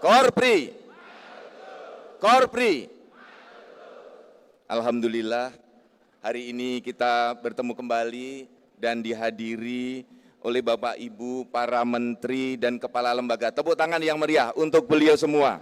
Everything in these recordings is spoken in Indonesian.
Korpri. Korpri. Alhamdulillah, hari ini kita bertemu kembali dan dihadiri oleh Bapak Ibu, para menteri dan kepala lembaga. Tepuk tangan yang meriah untuk beliau semua.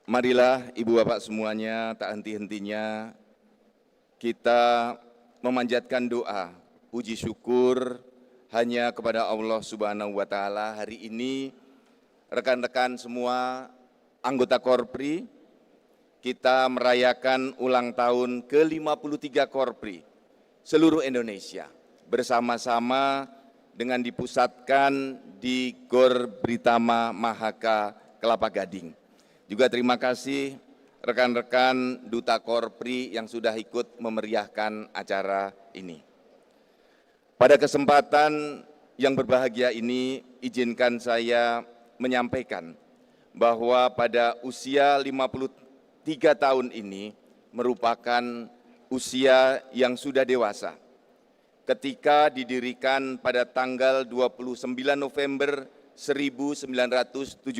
Marilah Ibu Bapak semuanya, tak henti-hentinya kita memanjatkan doa, puji syukur hanya kepada Allah Subhanahu wa Ta'ala. Hari ini rekan-rekan semua anggota Korpri, kita merayakan ulang tahun ke-53 Korpri seluruh Indonesia bersama-sama dengan dipusatkan di Gor Britama Mahaka Kelapa Gading. Juga terima kasih rekan-rekan Duta Korpri yang sudah ikut memeriahkan acara ini. Pada kesempatan yang berbahagia ini, izinkan saya menyampaikan bahwa pada usia 53 tahun ini merupakan usia yang sudah dewasa. Ketika didirikan pada tanggal 29 November 1971,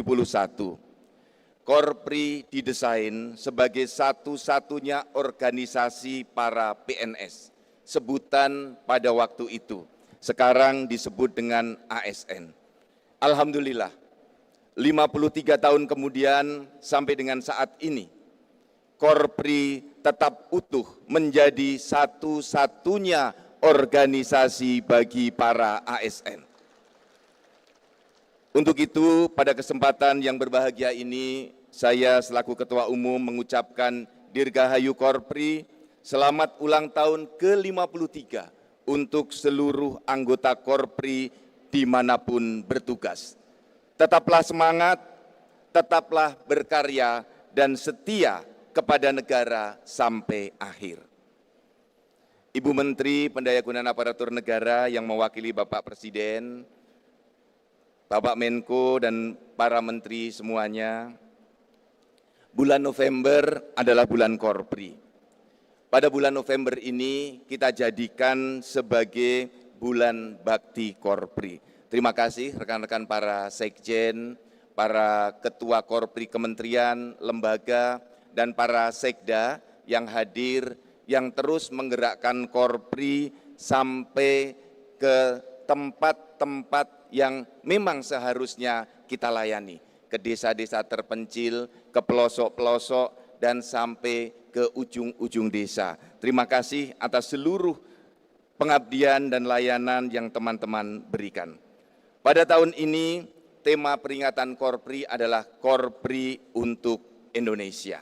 Korpri didesain sebagai satu-satunya organisasi para PNS. Sebutan pada waktu itu, sekarang disebut dengan ASN. Alhamdulillah, 53 tahun kemudian sampai dengan saat ini, Korpri tetap utuh menjadi satu-satunya organisasi bagi para ASN. Untuk itu, pada kesempatan yang berbahagia ini, saya selaku Ketua Umum mengucapkan Dirgahayu Korpri, selamat ulang tahun ke-53 untuk seluruh anggota Korpri dimanapun bertugas. Tetaplah semangat, tetaplah berkarya, dan setia kepada negara sampai akhir. Ibu Menteri Pendayagunaan Aparatur Negara yang mewakili Bapak Presiden, Bapak Menko, dan para menteri semuanya, bulan November adalah bulan Korpri. Pada bulan November ini kita jadikan sebagai bulan bakti Korpri. Terima kasih rekan-rekan para sekjen, para ketua Korpri kementerian, lembaga, dan para sekda yang hadir, yang terus menggerakkan Korpri sampai ke tempat-tempat yang memang seharusnya kita layani, ke desa-desa terpencil, ke pelosok-pelosok, dan sampai ke ujung-ujung desa. Terima kasih atas seluruh pengabdian dan layanan yang teman-teman berikan. Pada tahun ini, tema peringatan Korpri adalah Korpri untuk Indonesia.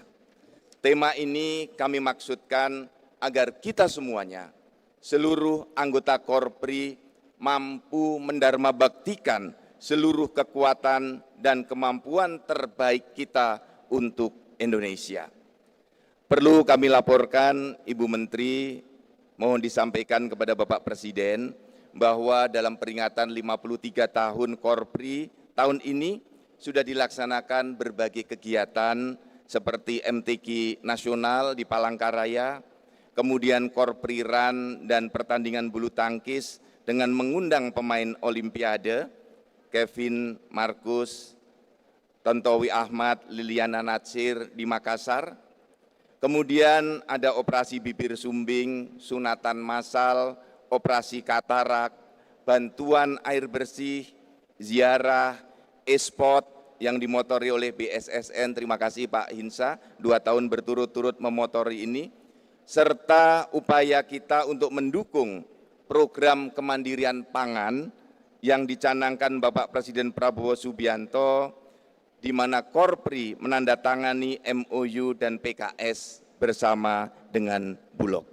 Tema ini kami maksudkan agar kita semuanya, seluruh anggota Korpri, mampu mendharma baktikan seluruh kekuatan dan kemampuan terbaik kita untuk Indonesia. Perlu kami laporkan, Ibu Menteri, mohon disampaikan kepada Bapak Presiden bahwa dalam peringatan 53 tahun Korpri, tahun ini sudah dilaksanakan berbagai kegiatan seperti MTQ Nasional di Palangkaraya, kemudian Korpri Run dan pertandingan bulu tangkis dengan mengundang pemain Olimpiade, Kevin Marcus, Tontowi Ahmad, Liliana Natsir di Makassar. Kemudian ada operasi bibir sumbing, sunatan massal, operasi katarak, bantuan air bersih, ziarah, e-sport yang dimotori oleh BSSN. Terima kasih Pak Hinsa, 2 tahun berturut-turut memotori ini, serta upaya kita untuk mendukung program kemandirian pangan yang dicanangkan Bapak Presiden Prabowo Subianto, di mana Korpri menandatangani MOU dan PKS bersama dengan Bulog.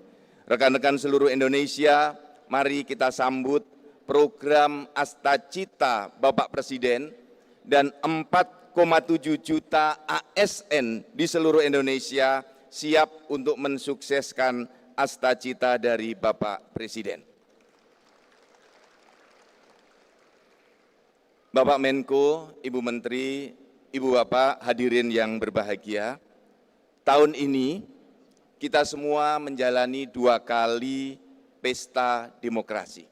Rekan-rekan seluruh Indonesia, mari kita sambut program Astacita Bapak Presiden dan 4,7 juta ASN di seluruh Indonesia siap untuk mensukseskan Astacita dari Bapak Presiden. Bapak Menko, Ibu Menteri, Ibu Bapak hadirin yang berbahagia, tahun ini kita semua menjalani 2 kali pesta demokrasi.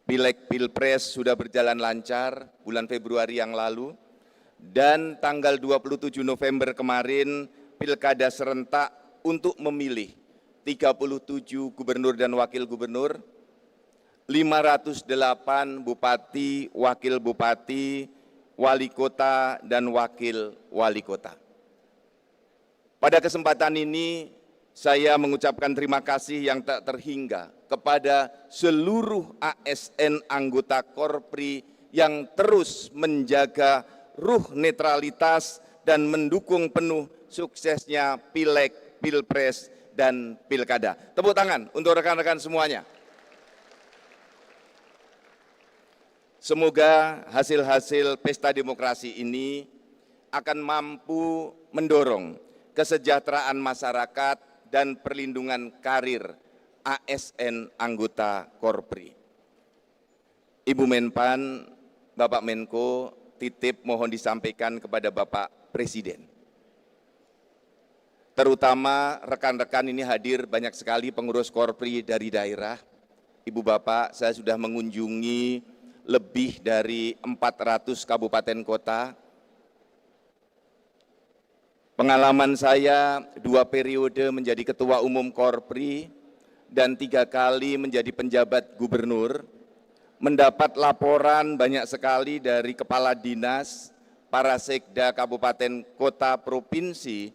Pileg Pilpres sudah berjalan lancar bulan Februari yang lalu, dan tanggal 27 November kemarin Pilkada serentak untuk memilih 37 gubernur dan wakil gubernur, 508 bupati, wakil bupati, wali kota, dan wakil wali kota. Pada kesempatan ini, saya mengucapkan terima kasih yang tak terhingga kepada seluruh ASN anggota Korpri yang terus menjaga ruh netralitas dan mendukung penuh suksesnya Pileg, Pilpres, dan Pilkada. Tepuk tangan untuk rekan-rekan semuanya. Semoga hasil-hasil pesta demokrasi ini akan mampu mendorong kesejahteraan masyarakat dan perlindungan karir ASN anggota Korpri. Ibu Menpan, Bapak Menko, titip mohon disampaikan kepada Bapak Presiden. Terutama rekan-rekan ini hadir banyak sekali pengurus Korpri dari daerah. Ibu Bapak, saya sudah mengunjungi lebih dari 400 kabupaten kota. Pengalaman saya 2 periode menjadi Ketua Umum Korpri dan 3 kali menjadi penjabat gubernur, mendapat laporan banyak sekali dari kepala dinas, para sekda kabupaten kota provinsi,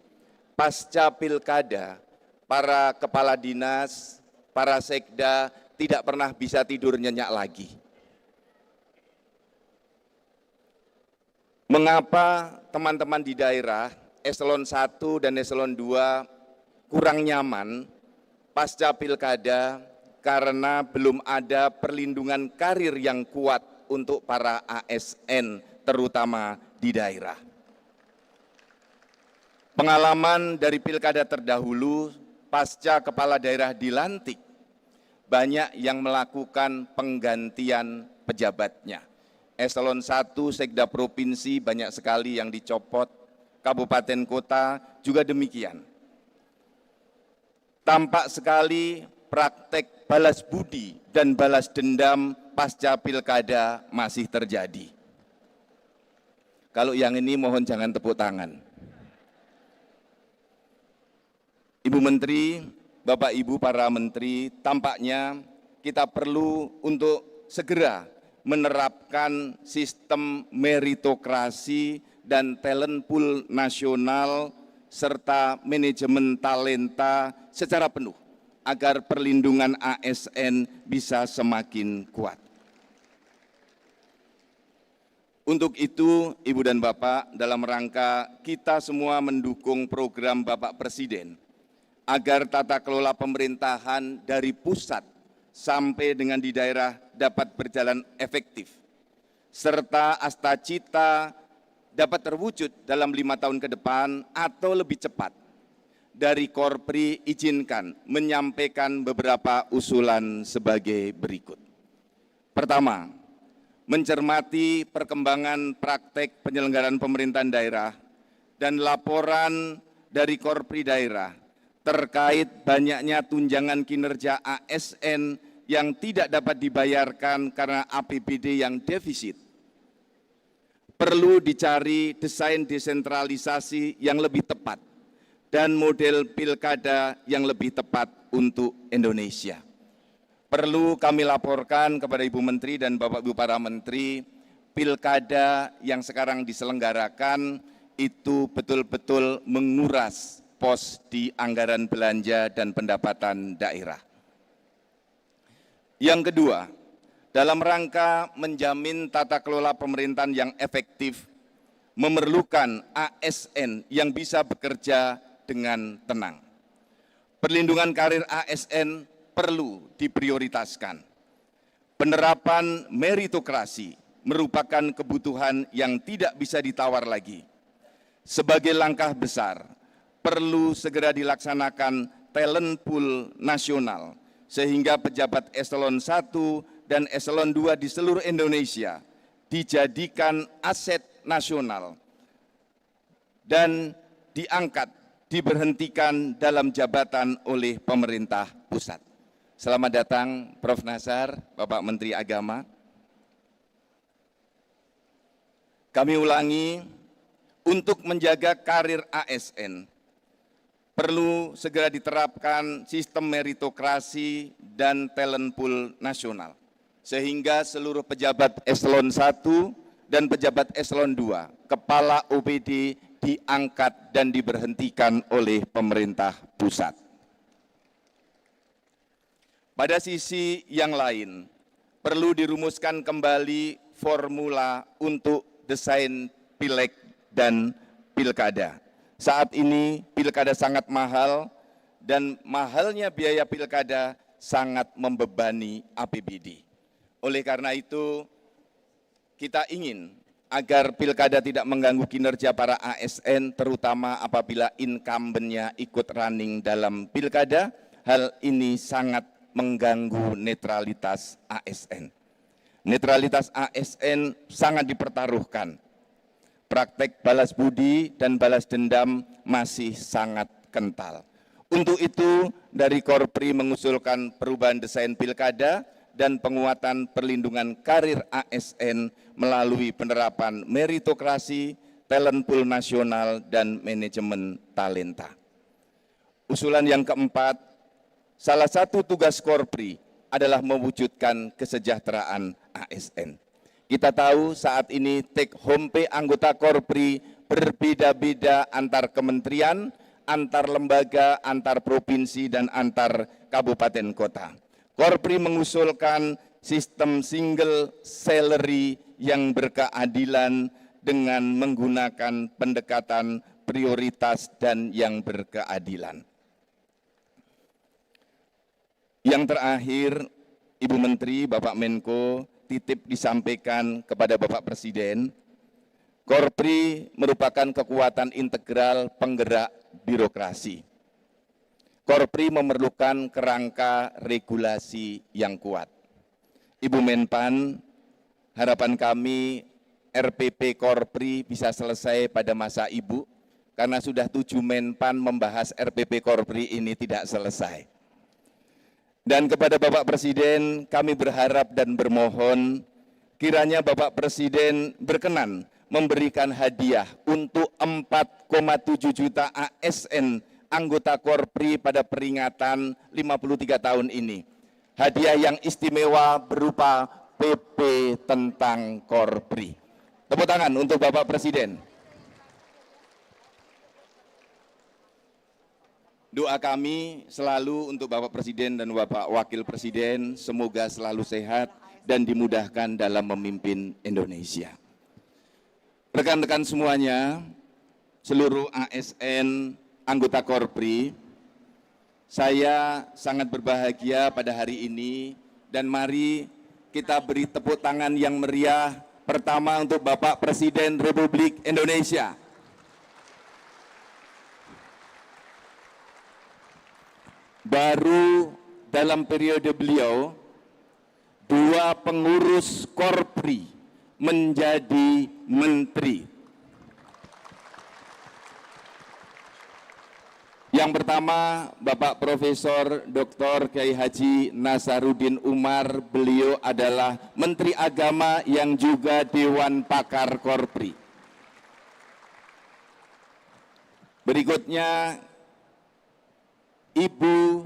pasca pilkada, para kepala dinas, para sekda tidak pernah bisa tidur nyenyak lagi. Mengapa teman-teman di daerah eselon 1 dan eselon 2 kurang nyaman pasca pilkada? Karena belum ada perlindungan karir yang kuat untuk para ASN, terutama di daerah. Pengalaman dari pilkada terdahulu, pasca kepala daerah dilantik, banyak yang melakukan penggantian pejabatnya. Eselon 1 sekda provinsi banyak sekali yang dicopot, kabupaten kota juga demikian. Tampak sekali praktek balas budi dan balas dendam pasca pilkada masih terjadi. Kalau yang ini mohon jangan tepuk tangan. Ibu Menteri, Bapak Ibu para Menteri, tampaknya kita perlu untuk segera menerapkan sistem meritokrasi dan talent pool nasional serta manajemen talenta secara penuh agar perlindungan ASN bisa semakin kuat. Untuk itu, Ibu dan Bapak, dalam rangka kita semua mendukung program Bapak Presiden agar tata kelola pemerintahan dari pusat sampai dengan di daerah dapat berjalan efektif, serta Astacita dapat terwujud dalam 5 tahun ke depan atau lebih cepat. Dari Korpri izinkan menyampaikan beberapa usulan sebagai berikut. Pertama, mencermati perkembangan praktek penyelenggaraan pemerintahan daerah dan laporan dari Korpri daerah terkait banyaknya tunjangan kinerja ASN yang tidak dapat dibayarkan karena APBD yang defisit. Perlu dicari desain desentralisasi yang lebih tepat dan model pilkada yang lebih tepat untuk Indonesia. Perlu kami laporkan kepada Ibu Menteri dan Bapak Ibu para Menteri, pilkada yang sekarang diselenggarakan itu betul-betul menguras pos di anggaran belanja dan pendapatan daerah. Yang kedua, dalam rangka menjamin tata kelola pemerintahan yang efektif, memerlukan ASN yang bisa bekerja dengan tenang. Perlindungan karir ASN perlu diprioritaskan. Penerapan meritokrasi merupakan kebutuhan yang tidak bisa ditawar lagi. Sebagai langkah besar, perlu segera dilaksanakan talent pool nasional, sehingga pejabat eselon 1 dan eselon 2 di seluruh Indonesia dijadikan aset nasional dan diangkat, diberhentikan dalam jabatan oleh pemerintah pusat. Selamat datang Prof. Nassar, Bapak Menteri Agama. Kami ulangi, untuk menjaga karir ASN, perlu segera diterapkan sistem meritokrasi dan talent pool nasional, sehingga seluruh pejabat eselon 1 dan pejabat eselon 2, kepala OPD diangkat dan diberhentikan oleh pemerintah pusat. Pada sisi yang lain, perlu dirumuskan kembali formula untuk desain pileg dan pilkada. Saat ini pilkada sangat mahal dan mahalnya biaya pilkada sangat membebani APBD. Oleh karena itu, kita ingin agar pilkada tidak mengganggu kinerja para ASN, terutama apabila incumbent-nya ikut running dalam pilkada. Hal ini sangat mengganggu netralitas ASN. Netralitas ASN sangat dipertaruhkan. Praktek balas budi dan balas dendam masih sangat kental. Untuk itu, dari Korpri mengusulkan perubahan desain pilkada dan penguatan perlindungan karir ASN melalui penerapan meritokrasi, talent pool nasional, dan manajemen talenta. Usulan yang keempat, salah satu tugas Korpri adalah mewujudkan kesejahteraan ASN. Kita tahu saat ini take home pay anggota Korpri berbeda-beda antar kementerian, antar lembaga, antar provinsi, dan antar kabupaten kota. Korpri mengusulkan sistem single salary yang berkeadilan dengan menggunakan pendekatan prioritas dan yang berkeadilan. Yang terakhir, Ibu Menteri, Bapak Menko, titip disampaikan kepada Bapak Presiden, Korpri merupakan kekuatan integral penggerak birokrasi. Korpri memerlukan kerangka regulasi yang kuat. Ibu Menpan, harapan kami RPP Korpri bisa selesai pada masa Ibu, karena sudah 7 Menpan membahas RPP Korpri ini tidak selesai. Dan kepada Bapak Presiden, kami berharap dan bermohon kiranya Bapak Presiden berkenan memberikan hadiah untuk 4,7 juta ASN anggota Korpri pada peringatan 53 tahun ini. Hadiah yang istimewa berupa PP tentang Korpri. Tepuk tangan untuk Bapak Presiden. Doa kami selalu untuk Bapak Presiden dan Bapak Wakil Presiden, semoga selalu sehat dan dimudahkan dalam memimpin Indonesia. Rekan-rekan semuanya, seluruh ASN anggota Korpri, saya sangat berbahagia pada hari ini dan mari kita beri tepuk tangan yang meriah pertama untuk Bapak Presiden Republik Indonesia. Baru dalam periode beliau, 2 pengurus Korpri menjadi menteri. Yang pertama, Bapak Profesor Dr. Kiai Haji Nasaruddin Umar, beliau adalah Menteri Agama yang juga Dewan Pakar Korpri. Berikutnya, Ibu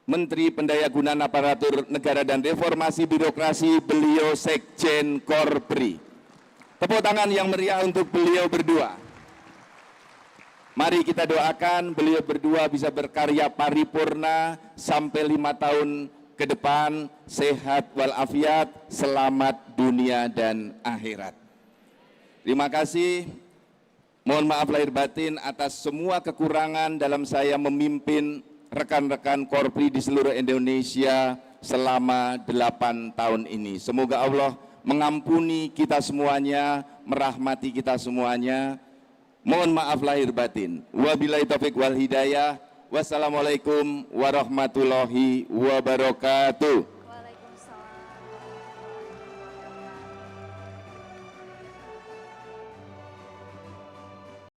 Menteri Pendayagunaan Aparatur Negara dan Reformasi Birokrasi, beliau Sekjen Korpri. Tepuk tangan yang meriah untuk beliau berdua. Mari kita doakan beliau berdua bisa berkarya paripurna sampai 5 tahun ke depan, sehat walafiat, selamat dunia dan akhirat. Terima kasih. Mohon maaf lahir batin atas semua kekurangan dalam saya memimpin rekan-rekan Korpri di seluruh Indonesia selama 8 tahun ini. Semoga Allah mengampuni kita semuanya, merahmati kita semuanya. Mohon maaf lahir batin. Wabillahi taufiq wal hidayah. Wassalamualaikum warahmatullahi wabarakatuh.